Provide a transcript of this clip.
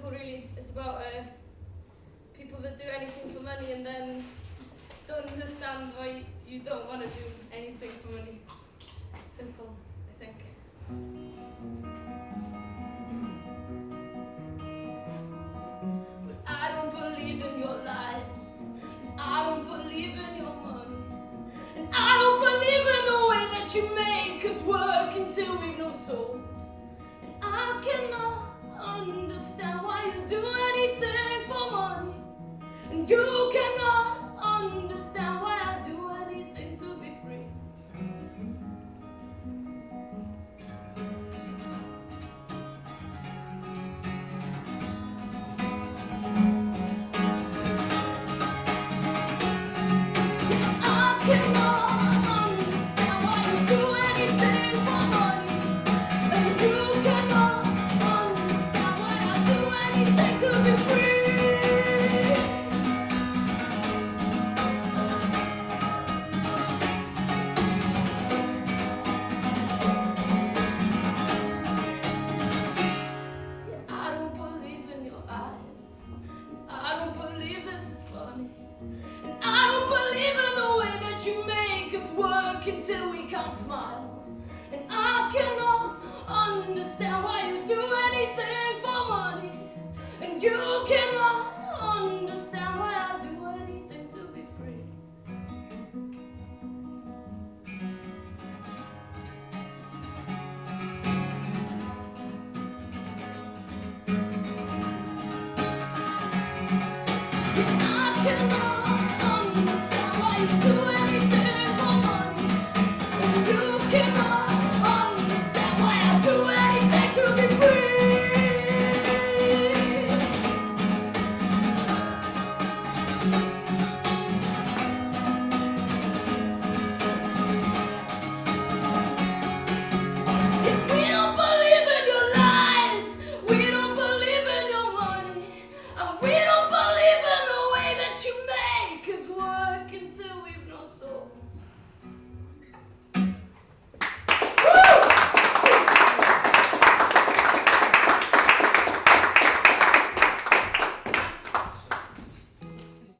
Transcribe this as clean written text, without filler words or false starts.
simple, really. It's about people that do anything for money and then don't understand why you don't want to do anything for money. Simple, I think. But I don't believe in your lies. And I don't believe in your money. And I don't believe in the way that you make us work until we've no souls. And I cannot understand why you do anything for money. And you cannot understand why I do anything to be free. I cannot understand why you do anything for money. And you cannot understand why I do anything to be free. I don't believe in your eyes. I don't believe this is funny. And I don't believe in the way that you make us work until we can't smile. And I cannot understand why you do anything for money. And you cannot understand why I do anything to be free. I cannot understand why you do anything for money. And you cannot understand why I do anything to be free. We don't believe in your lies. We don't believe in your money. And we don't believe in the way that you make us work until we've